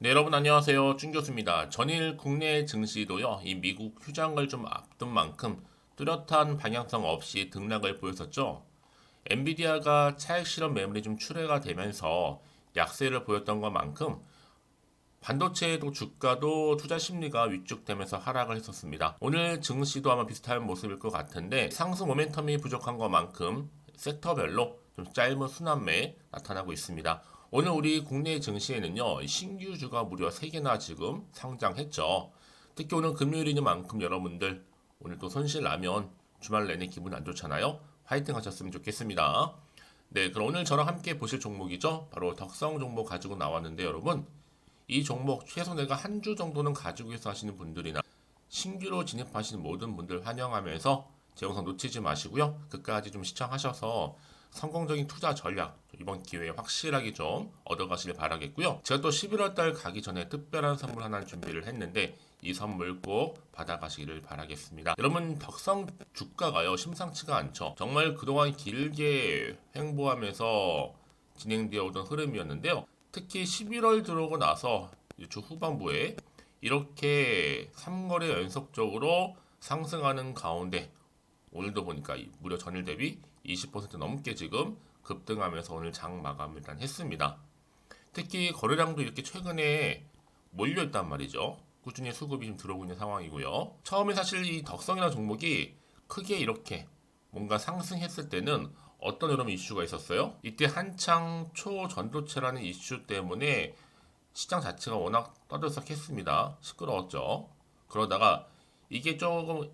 네, 여러분 안녕하세요. 준 교수입니다. 전일 국내 증시도요, 이 미국 휴장을 좀 앞둔 만큼 뚜렷한 방향성 없이 등락을 보였었죠. 엔비디아가 차익 실현 매물이 좀 출회가 되면서 약세를 보였던 것만큼 반도체도 주가도 투자 심리가 위축되면서 하락을 했었습니다. 오늘 증시도 아마 비슷한 모습일 것 같은데 상승 모멘텀이 부족한 것만큼 섹터별로 좀 짧은 순환매 나타나고 있습니다. 오늘 우리 국내 증시에는요, 신규주가 무려 3개나 지금 상장했죠. 특히 오늘 금요일인 만큼 여러분들 오늘 또 손실 나면 주말 내내 기분 안 좋잖아요. 화이팅 하셨으면 좋겠습니다. 네, 그럼 오늘 저랑 함께 보실 종목이죠. 바로 덕성 종목 가지고 나왔는데 여러분, 이 종목 최소 내가 한 주 정도는 가지고 있어 하시는 분들이나 신규로 진입하시는 모든 분들 환영하면서 제 영상 놓치지 마시고요. 끝까지 좀 시청하셔서 성공적인 투자 전략 이번 기회에 확실하게 좀 얻어가시길 바라겠고요. 제가 또 11월 달 가기 전에 특별한 선물 하나 준비를 했는데 이 선물 꼭 받아가시기를 바라겠습니다. 여러분 덕성 주가가요 심상치가 않죠. 정말 그동안 길게 횡보하면서 진행되어 오던 흐름이었는데요. 특히 11월 들어오고 나서 주 후반부에 이렇게 3거래 연속적으로 상승하는 가운데 오늘도 보니까 무려 전일 대비 20% 넘게 지금 급등하면서 오늘 장 마감을 일단 했습니다. 특히 거래량도 이렇게 최근에 몰려있단 말이죠. 꾸준히 수급이 좀 들어오고 있는 상황이고요. 처음에 사실 이 덕성이라는 종목이 크게 이렇게 뭔가 상승했을 때는 어떤 여러 이슈가 있었어요? 이때 한창 초전도체라는 이슈 때문에 시장 자체가 워낙 떠들썩했습니다. 시끄러웠죠. 그러다가 이게 조금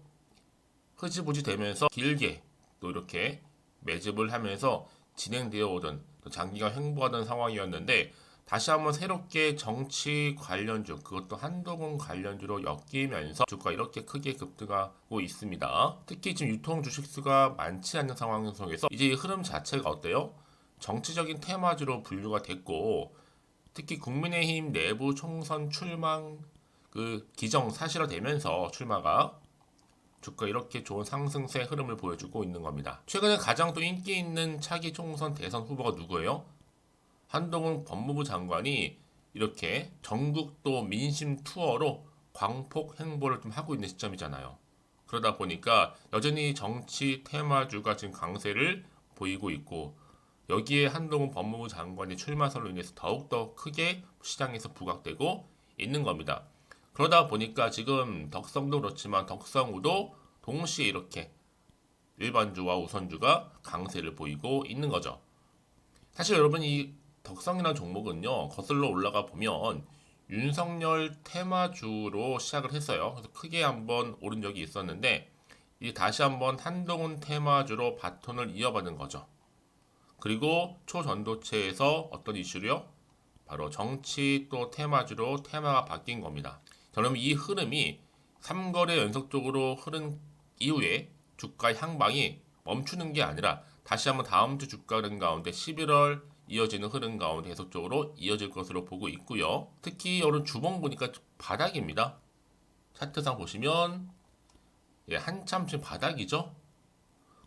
흐지부지 되면서 길게 또 이렇게 매집을 하면서 진행되어 오던 장기간 횡보하던 상황이었는데 다시 한번 새롭게 정치 관련주 그것도 한동훈 관련주로 엮이면서 주가 이렇게 크게 급등하고 있습니다. 특히 지금 유통 주식수가 많지 않는 상황 속에서 이제 이 흐름 자체가 어때요? 정치적인 테마주로 분류가 됐고 특히 국민의힘 내부 총선 출마 그 기정 사실화되면서 출마가 주가 이렇게 좋은 상승세 흐름을 보여주고 있는 겁니다. 최근에 가장 또 인기 있는 차기 총선 대선 후보가 누구예요? 한동훈 법무부 장관이 이렇게 전국도 민심 투어로 광폭 행보를 좀 하고 있는 시점이잖아요. 그러다 보니까 여전히 정치 테마주가 지금 강세를 보이고 있고 여기에 한동훈 법무부 장관의 출마설로 인해서 더욱더 크게 시장에서 부각되고 있는 겁니다. 그러다 보니까 지금 덕성도 그렇지만 덕성우도 동시에 이렇게 일반주와 우선주가 강세를 보이고 있는 거죠. 사실 여러분 이 덕성이라는 종목은요 거슬러 올라가 보면 윤석열 테마주로 시작을 했어요. 그래서 크게 한번 오른 적이 있었는데 이제 다시 한번 한동훈 테마주로 바톤을 이어받은 거죠. 그리고 초전도체에서 어떤 이슈로요? 바로 정치 또 테마주로 테마가 바뀐 겁니다. 그럼 이 흐름이 3거래 연속적으로 흐른 이후에 주가 향방이 멈추는 게 아니라 다시 한번 다음 주 주가 흐름 가운데 11월 이어지는 흐름 가운데 계속적으로 이어질 것으로 보고 있고요. 특히 오늘 주봉 보니까 바닥입니다. 차트상 보시면 한참 지금 바닥이죠.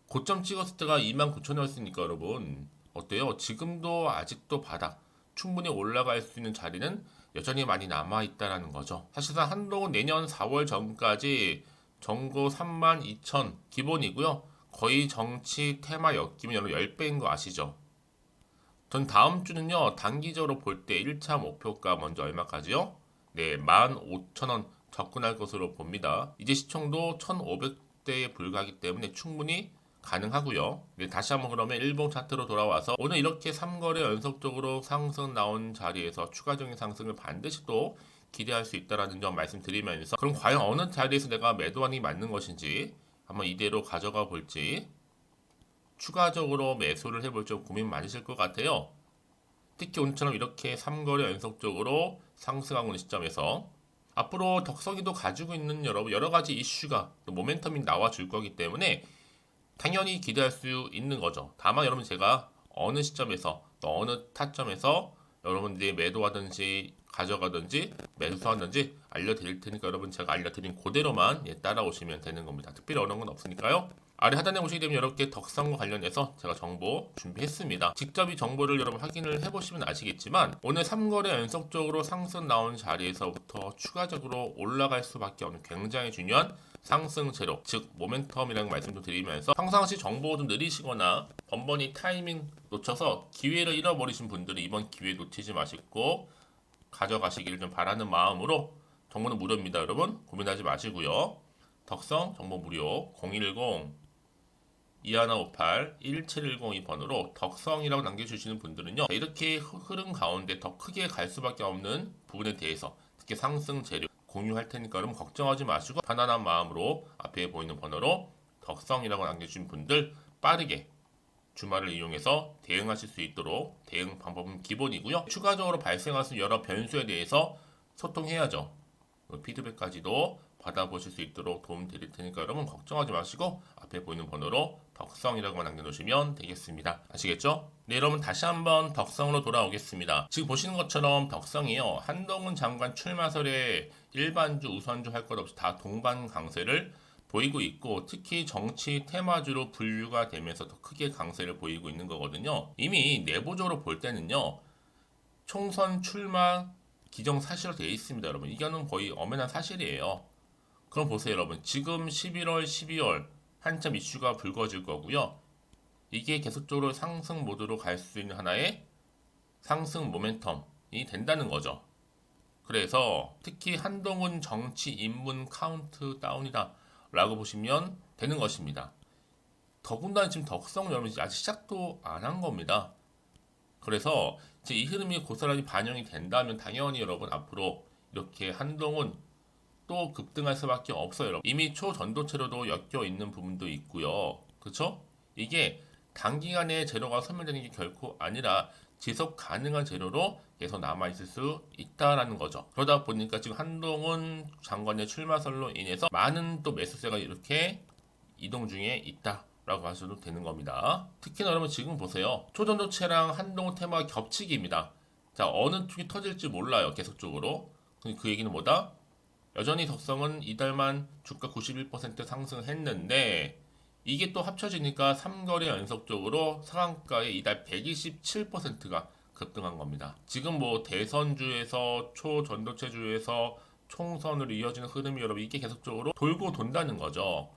고점 찍었을 때가 29,000원이었으니까 여러분 어때요? 지금도 아직도 바닥 충분히 올라갈 수 있는 자리는 여전히 많이 남아있다라는 거죠. 사실상 한동훈 내년 4월 전까지 전고 32,000 기본이고요. 거의 정치 테마 엮이면 여러분 10배인 거 아시죠? 전 다음 주는요 단기적으로 볼 때 1차 목표가 먼저 얼마까지요? 네, 15,000원 접근할 것으로 봅니다. 이제 시총도 1,500대에 불과하기 때문에 충분히 가능하고요. 네, 다시 한번 그러면 일봉 차트로 돌아와서 오늘 이렇게 3거래 연속적으로 상승 나온 자리에서 추가적인 상승을 반드시 또 기대할 수 있다는 점 말씀드리면서 그럼 과연 어느 자리에서 내가 매도하는 게 맞는 것인지 한번 이대로 가져가 볼지 추가적으로 매수를 해볼 좀 고민 많으실 것 같아요. 특히 오늘처럼 이렇게 3거래 연속적으로 상승하고 있는 시점에서 앞으로 덕성이도 가지고 있는 여러 가지 이슈가 또 모멘텀이 나와줄 거기 때문에 당연히 기대할 수 있는 거죠. 다만 여러분 제가 어느 시점에서 또 어느 타점에서 여러분들이 매도하든지 가져가든지 매수하든지 알려드릴 테니까 여러분 제가 알려드린 그대로만 따라오시면 되는 겁니다. 특별히 어려운 건 없으니까요. 아래 하단에 보시게 되면 이렇게 덕성과 관련해서 제가 정보 준비했습니다. 직접 이 정보를 여러분 확인을 해보시면 아시겠지만 오늘 3거래 연속적으로 상승 나온 자리에서부터 추가적으로 올라갈 수밖에 없는 굉장히 중요한 상승 재료, 즉 모멘텀이라는 말씀 좀 드리면서 평상시 정보 좀 느리시거나 번번이 타이밍 놓쳐서 기회를 잃어버리신 분들은 이번 기회 놓치지 마시고 가져가시길 좀 바라는 마음으로, 정보는 무료입니다 여러분. 고민하지 마시고요. 덕성 정보 무료 010-2158-1710이 번호로 덕성이라고 남겨주시는 분들은요, 이렇게 흐름 가운데 더 크게 갈 수밖에 없는 부분에 대해서 특히 상승 재료 공유할 테니까 여러분 걱정하지 마시고 편안한 마음으로 앞에 보이는 번호로 덕성이라고 남겨주신 분들 빠르게 주말을 이용해서 대응하실 수 있도록, 대응 방법은 기본이고요. 추가적으로 발생할 수 있는 여러 변수에 대해서 소통해야죠. 피드백까지도 받아보실 수 있도록 도움 드릴 테니까 여러분 걱정하지 마시고 앞에 보이는 번호로 덕성이라고 남겨놓으시면 되겠습니다. 아시겠죠? 네, 여러분 다시 한번 덕성으로 돌아오겠습니다. 지금 보시는 것처럼 덕성이요, 한동훈 장관 출마설에 일반주, 우선주 할 것 없이 다 동반 강세를 보이고 있고, 특히 정치 테마주로 분류가 되면서 더 크게 강세를 보이고 있는 거거든요. 이미 내부적으로 볼 때는요, 총선 출마 기정사실로 되어 있습니다 여러분. 이거는 거의 엄연한 사실이에요. 그럼 보세요 여러분, 지금 11월 12월 한참 이슈가 불거질 거고요. 이게 계속적으로 상승 모드로 갈 수 있는 하나의 상승 모멘텀이 된다는 거죠. 그래서 특히 한동훈 정치 입문 카운트다운이다 라고 보시면 되는 것입니다. 더군다나 지금 덕성 여러분 아직 시작도 안 한 겁니다. 그래서 이제 이 흐름이 고스란히 반영이 된다면 당연히 여러분 앞으로 이렇게 한동훈 또 급등할 수밖에 없어요. 여러분. 이미 초전도체로도 엮여 있는 부분도 있고요. 그렇죠? 이게 단기간에 재료가 소멸되는 게 결코 아니라 지속 가능한 재료로 계속 남아있을 수 있다라는 거죠. 그러다 보니까 지금 한동훈 장관의 출마설로 인해서 많은 또 매수세가 이렇게 이동 중에 있다라고 하셔도 되는 겁니다. 특히나 여러분 지금 보세요. 초전도체랑 한동훈 테마가 겹치기입니다. 자, 어느 쪽이 터질지 몰라요. 계속적으로. 그 얘기는 뭐다? 여전히 덕성은 이달만 주가 91% 상승했는데 이게 또 합쳐지니까 3거래 연속적으로 상한가에 이달 127%가 급등한 겁니다. 지금 뭐 대선주에서 초전도체주에서 총선으로 이어지는 흐름이 여러분 이게 계속적으로 돌고 돈다는 거죠.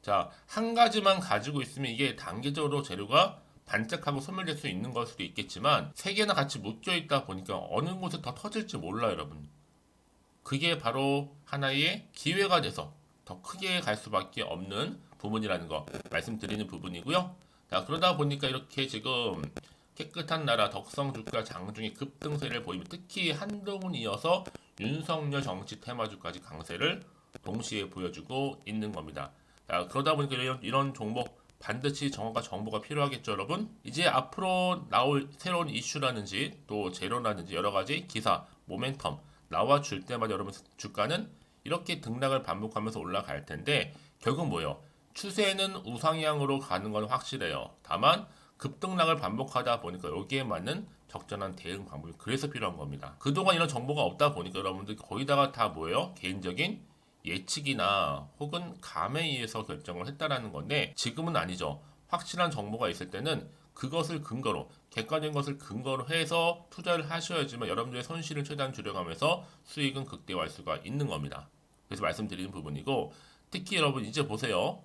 자, 한 가지만 가지고 있으면 이게 단기적으로 재료가 반짝하고 소멸될 수 있는 걸 수도 있겠지만 세 개나 같이 묶여 있다 보니까 어느 곳에 더 터질지 몰라요 여러분. 그게 바로 하나의 기회가 돼서 더 크게 갈 수밖에 없는 부분이라는 거 말씀드리는 부분이고요. 자, 그러다 보니까 이렇게 지금 깨끗한 나라 덕성 주가 장중에 급등세를 보이면 특히 한동훈 이어서 윤석열 정치 테마주까지 강세를 동시에 보여주고 있는 겁니다. 자, 그러다 보니까 이런 종목 반드시 정확한 정보가 필요하겠죠 여러분. 이제 앞으로 나올 새로운 이슈라든지 또 재료라든지 여러 가지 기사, 모멘텀 나와줄 때마다 여러분 주가는 이렇게 등락을 반복하면서 올라갈 텐데 결국 뭐예요? 추세는 우상향으로 가는 건 확실해요. 다만 급등락을 반복하다 보니까 여기에 맞는 적절한 대응 방법이 그래서 필요한 겁니다. 그동안 이런 정보가 없다 보니까 여러분들 거기다가 다 뭐예요? 개인적인 예측이나 혹은 감에 의해서 결정을 했다라는 건데 지금은 아니죠. 확실한 정보가 있을 때는 그것을 근거로 객관적인 것을 근거로 해서 투자를 하셔야지만 여러분들의 손실을 최대한 줄여가면서 수익은 극대화할 수가 있는 겁니다. 그래서 말씀드리는 부분이고 특히 여러분 이제 보세요.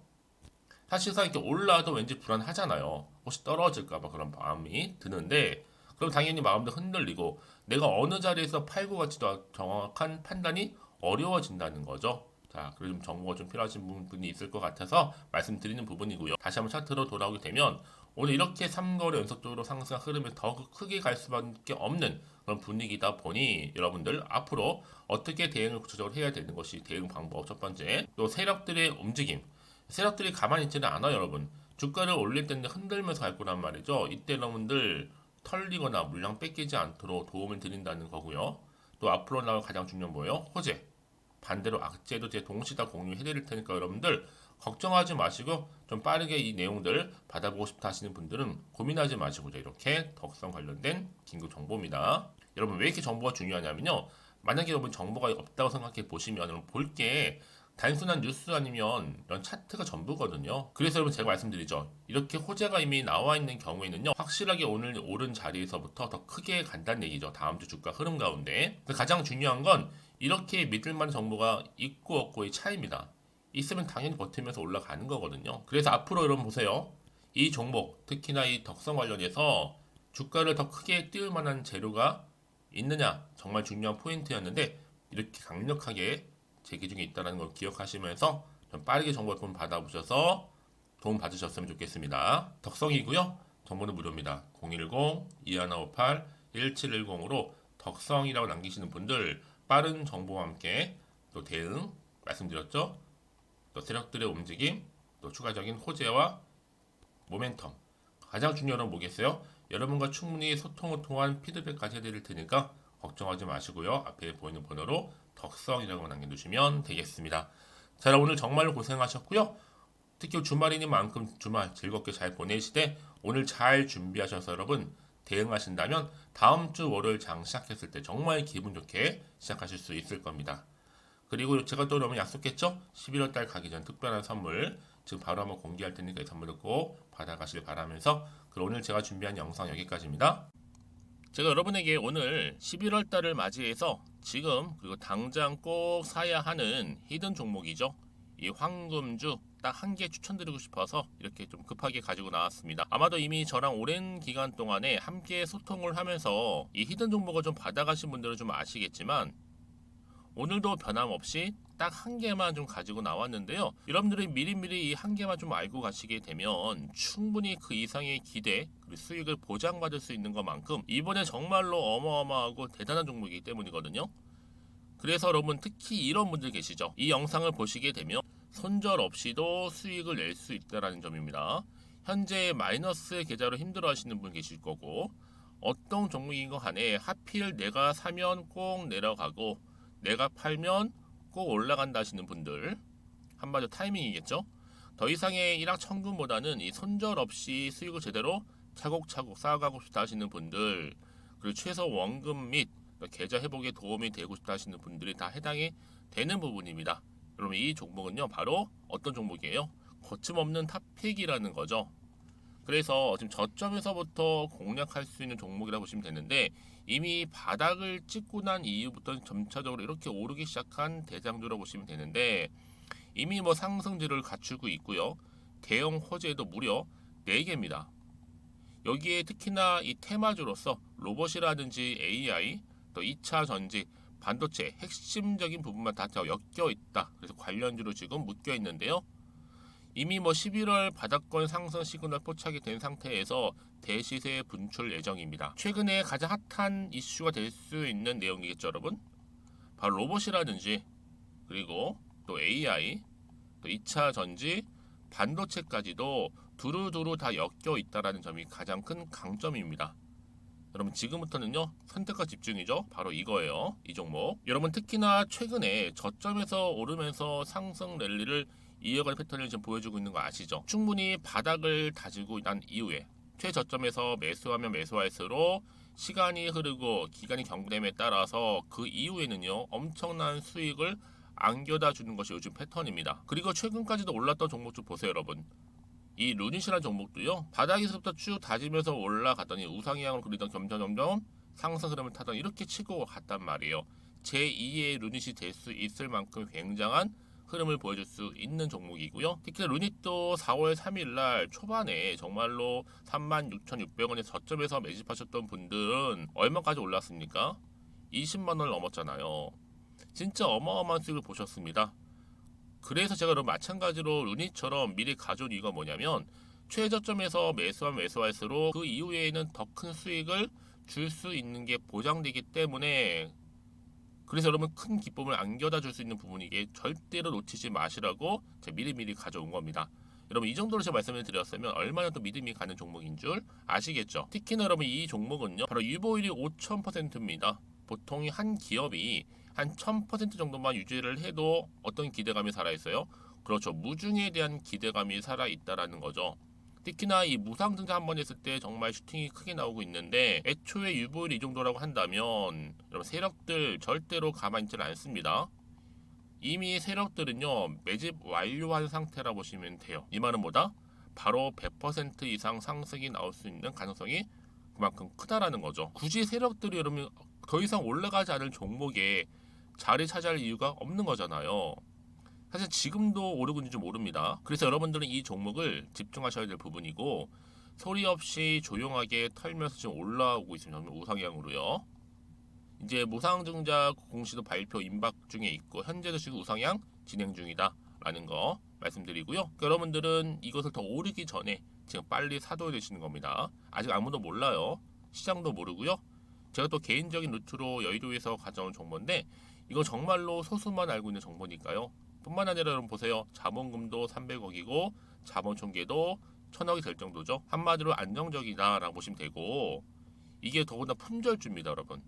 사실상 이렇게 올라도 왠지 불안하잖아요. 혹시 떨어질까봐 그런 마음이 드는데 그럼 당연히 마음도 흔들리고 내가 어느 자리에서 팔고 갈지도 정확한 판단이 어려워진다는 거죠. 자, 그래서 좀 정보가 좀 필요하신 부분이 있을 것 같아서 말씀드리는 부분이고요. 다시 한번 차트로 돌아오게 되면 오늘 이렇게 3거래 연속적으로 상승 흐름이 더 크게 갈 수밖에 없는 그런 분위기다 보니 여러분들 앞으로 어떻게 대응을 구체적으로 해야 되는 것이 대응 방법 첫 번째. 또 세력들의 움직임. 세력들이 가만히 있지는 않아요 여러분. 주가를 올릴 때는 흔들면서 갈 거란 말이죠. 이때 여러분들 털리거나 물량 뺏기지 않도록 도움을 드린다는 거고요. 또 앞으로 나올 가장 중요한 뭐예요? 호재. 반대로 악재도 제 동시에 다 공유해드릴 테니까 여러분들 걱정하지 마시고 좀 빠르게 이 내용들 받아보고 싶다 하시는 분들은 고민하지 마시고 이렇게 덕성 관련된 긴급 정보입니다. 여러분 왜 이렇게 정보가 중요하냐면요. 만약에 여러분 정보가 없다고 생각해 보시면 볼게 단순한 뉴스 아니면 이런 차트가 전부거든요. 그래서 여러분 제가 말씀드리죠. 이렇게 호재가 이미 나와 있는 경우에는요. 확실하게 오늘 오른 자리에서부터 더 크게 간다는 얘기죠. 다음 주 주가 흐름 가운데. 가장 중요한 건 이렇게 믿을 만한 정보가 있고 없고의 차이입니다. 있으면 당연히 버티면서 올라가는 거거든요. 그래서 앞으로 여러분 보세요. 이 종목, 특히나 이 덕성 관련해서 주가를 더 크게 띄울 만한 재료가 있느냐 정말 중요한 포인트였는데 이렇게 강력하게 제 기준에 있다는 걸 기억하시면서 좀 빠르게 정보를 좀 받아보셔서 도움 받으셨으면 좋겠습니다. 덕성이고요. 정보는 무료입니다. 010-2158-1710으로 덕성이라고 남기시는 분들 빠른 정보와 함께 또 대응 말씀드렸죠. 또 세력들의 움직임, 또 추가적인 호재와 모멘텀 가장 중요한 건 뭐겠어요? 여러분과 충분히 소통을 통한 피드백까지 해드릴 테니까 걱정하지 마시고요. 앞에 보이는 번호로 덕성이라고 남겨두시면 되겠습니다. 자, 여러분 오늘 정말 고생하셨고요. 특히 주말이니만큼 주말 즐겁게 잘 보내시되 오늘 잘 준비하셔서 여러분 대응하신다면 다음 주 월요일 장 시작했을 때 정말 기분 좋게 시작하실 수 있을 겁니다. 그리고 제가 또 여러분 약속했죠? 11월 달 가기 전 특별한 선물 지금 바로 한번 공개할 테니까 이 선물을 꼭 받아가시길 바라면서 그럼 오늘 제가 준비한 영상 여기까지입니다. 제가 여러분에게 오늘 11월 달을 맞이해서 지금 그리고 당장 꼭 사야 하는 히든 종목이죠. 이 황금주 딱 한 개 추천드리고 싶어서 이렇게 좀 급하게 가지고 나왔습니다. 아마도 이미 저랑 오랜 기간 동안에 함께 소통을 하면서 이 히든 종목을 좀 받아가신 분들은 좀 아시겠지만 오늘도 변함없이 딱 한 개만 좀 가지고 나왔는데요. 여러분들이 미리미리 이 한 개만 좀 알고 가시게 되면 충분히 그 이상의 기대 그리고 수익을 보장받을 수 있는 것만큼 이번에 정말로 어마어마하고 대단한 종목이기 때문이거든요. 그래서 여러분 특히 이런 분들 계시죠. 이 영상을 보시게 되면 손절 없이도 수익을 낼 수 있다는 점입니다. 현재 마이너스 계좌로 힘들어 하시는 분 계실 거고 어떤 종목인 거 간에 하필 내가 사면 꼭 내려가고 내가 팔면 꼭 올라간다 하시는 분들 한마디로 타이밍이겠죠. 더 이상의 일확천금보다는 이 손절 없이 수익을 제대로 차곡차곡 쌓아가고 싶다 하시는 분들 그리고 최소 원금 및 계좌 회복에 도움이 되고 싶다 하시는 분들이 다 해당이 되는 부분입니다. 여러분 이 종목은요 바로 어떤 종목이에요? 거침없는 탑픽이라는 거죠. 그래서 지금 저점에서부터 공략할 수 있는 종목이라고 보시면 되는데 이미 바닥을 찍고 난 이후부터 점차적으로 이렇게 오르기 시작한 대장주라고 보시면 되는데 이미 뭐 상승지를 갖추고 있고요. 대형 호재도 무려 4개입니다. 여기에 특히나 이 테마주로서 로봇이라든지 AI, 또 2차 전지, 반도체 핵심적인 부분만 다 엮여 있다. 그래서 관련주로 지금 묶여 있는데요. 이미 뭐 11월 바닥권 상승 시그널 포착이 된 상태에서 대시세 분출 예정입니다. 최근에 가장 핫한 이슈가 될 수 있는 내용이겠죠, 여러분? 바로 로봇이라든지 그리고 또 AI, 또 2차 전지, 반도체까지도 두루두루 다 엮여 있다는 점이 가장 큰 강점입니다. 여러분 지금부터는요 선택과 집중이죠. 바로 이거예요. 이 종목. 여러분 특히나 최근에 저점에서 오르면서 상승 랠리를 이어가는 패턴을 지금 보여주고 있는 거 아시죠? 충분히 바닥을 다지고 난 이후에 최저점에서 매수하면 매수할수록 시간이 흐르고 기간이 경과됨에 따라서 그 이후에는요 엄청난 수익을 안겨다 주는 것이 요즘 패턴입니다. 그리고 최근까지도 올랐던 종목 좀 보세요, 여러분. 이 루닛이라는 종목도요 바닥에서부터 쭉 다지면서 올라갔더니 우상향을 그리던 점점 상승 흐름을 타던 이렇게 치고 갔단 말이에요. 제2의 루닛이 될 수 있을 만큼 굉장한 흐름을 보여줄 수 있는 종목이고요. 특히 루닛도 4월 3일날 초반에 정말로 36,600원의 저점에서 매집하셨던 분들은 얼마까지 올랐습니까? 20만원을 넘었잖아요. 진짜 어마어마한 수익을 보셨습니다. 그래서 제가 그럼 마찬가지로 루닛처럼 미리 가져온 이유가 뭐냐면 최저점에서 매수하면 매수할수록 그 이후에는 더 큰 수익을 줄 수 있는 게 보장되기 때문에 그래서 여러분 큰 기쁨을 안겨다 줄 수 있는 부분이기에 절대로 놓치지 마시라고 제가 미리미리 가져온 겁니다. 여러분 이 정도로 제가 말씀을 드렸으면 얼마나 또 믿음이 가는 종목인 줄 아시겠죠? 특히나 여러분 이 종목은요 바로 유보율이 5000%입니다. 보통 한 기업이 한 1000% 정도만 유지를 해도 어떤 기대감이 살아있어요? 그렇죠. 무중에 대한 기대감이 살아있다라는 거죠. 특히나 이 무상증자 한번 했을 때 정말 슈팅이 크게 나오고 있는데 애초에 유보율이 이 정도라고 한다면 여러분 세력들 절대로 가만히 있지는 않습니다. 이미 세력들은요 매집 완료한 상태라 보시면 돼요. 이 말은 뭐다? 바로 100% 이상 상승이 나올 수 있는 가능성이 그만큼 크다라는 거죠. 굳이 세력들이 여러분 더 이상 올라가지 않을 종목에 자리 차지할 이유가 없는 거잖아요. 사실 지금도 오르고 있는지 모릅니다. 그래서 여러분들은 이 종목을 집중하셔야 될 부분이고 소리 없이 조용하게 털면서 지금 올라오고 있습니다. 우상향으로요. 이제 무상증자 공시도 발표 임박 중에 있고 현재도 지금 우상향 진행 중이다라는 거 말씀드리고요. 그러니까 여러분들은 이것을 더 오르기 전에 지금 빨리 사둬야 되시는 겁니다. 아직 아무도 몰라요. 시장도 모르고요. 제가 또 개인적인 루트로 여의도에서 가져온 정보인데 이거 정말로 소수만 알고 있는 정보니까요. 뿐만 아니라 여러분 보세요. 자본금도 300억이고 자본 총계도 1000억이 될 정도죠. 한마디로 안정적이다라고 보시면 되고 이게 더구나 품절주입니다, 여러분.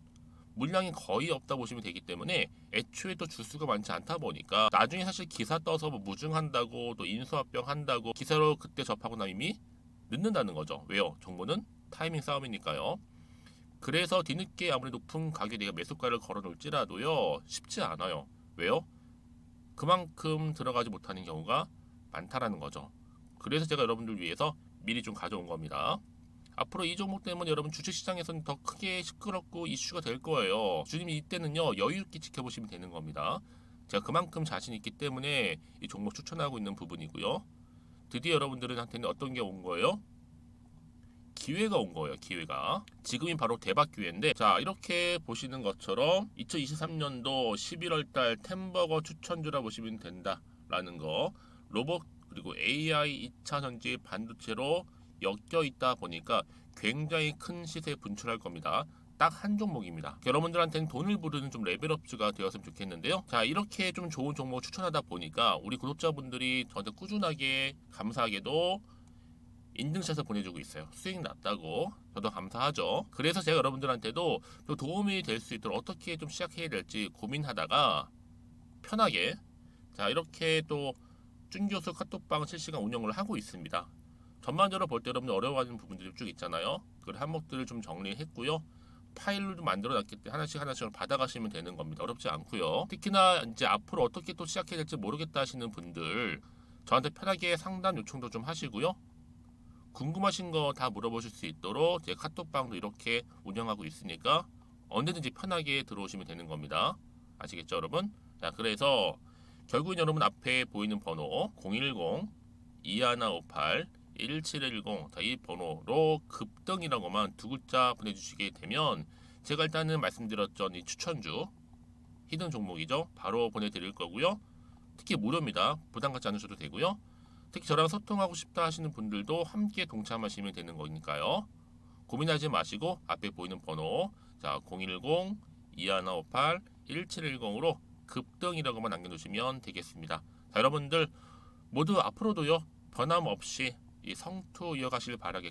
물량이 거의 없다 보시면 되기 때문에 애초에 또 주수가 많지 않다 보니까 나중에 사실 기사 떠서 뭐 무증한다고 또 인수합병 한다고 기사로 그때 접하고 나면 이미 늦는다는 거죠. 왜요? 정보는 타이밍 싸움이니까요. 그래서 뒤늦게 아무리 높은 가격에 내가 매수가를 걸어 놓을지라도요 쉽지 않아요. 왜요? 그만큼 들어가지 못하는 경우가 많다라는 거죠. 그래서 제가 여러분들 위해서 미리 좀 가져온 겁니다. 앞으로 이 종목 때문에 여러분 주식시장에서는 더 크게 시끄럽고 이슈가 될 거예요. 주님이 이때는요 여유 있게 지켜보시면 되는 겁니다. 제가 그만큼 자신 있기 때문에 이 종목 추천하고 있는 부분이고요. 드디어 여러분들한테는 어떤 게 온 거예요? 기회가 온 거예요. 기회가. 지금이 바로 대박 기회인데 자 이렇게 보시는 것처럼 2023년도 11월달 템버거 추천주라 보시면 된다라는 거. 로봇 그리고 AI 2차 전지 반도체로 엮여 있다 보니까 굉장히 큰 시세 분출할 겁니다. 딱 한 종목입니다. 여러분들한테는 돈을 부르는 좀 레벨업주가 되었으면 좋겠는데요. 자 이렇게 좀 좋은 종목 추천하다 보니까 우리 구독자분들이 저한테 꾸준하게 감사하게도 인증샷을 보내주고 있어요. 수익 났다고. 저도 감사하죠. 그래서 제가 여러분들한테도 또 도움이 될 수 있도록 어떻게 좀 시작해야 될지 고민하다가 편하게 자 이렇게 또 준교수 카톡방 실시간 운영을 하고 있습니다. 전반적으로 볼 때 여러분들 어려워하는 부분들이 쭉 있잖아요. 그 항목들을 좀 정리했고요. 파일로 좀 만들어 놨기 때문에 하나씩 받아가시면 되는 겁니다. 어렵지 않고요. 특히나 이제 앞으로 어떻게 또 시작해야 될지 모르겠다 하시는 분들 저한테 편하게 상담 요청도 좀 하시고요. 궁금하신 거 다 물어보실 수 있도록 제 카톡방도 이렇게 운영하고 있으니까 언제든지 편하게 들어오시면 되는 겁니다. 아시겠죠, 여러분? 자, 그래서 결국은 여러분 앞에 보이는 번호 010-2158-1710 이 번호로 급등이라고만 두 글자 보내주시게 되면 제가 일단은 말씀드렸던 이 추천주 히든 종목이죠. 바로 보내드릴 거고요. 특히 무료입니다. 부담 갖지 않으셔도 되고요. 특히 저랑 소통하고 싶다 하시는 분들도 함께 동참하시면 되는 거니까요. 고민하지 마시고 앞에 보이는 번호 자 010-2158-1710으로 급등이라고만 남겨주시면 되겠습니다. 자, 여러분들 모두 앞으로도요 변함없이 이 성투 이어가시길 바라겠고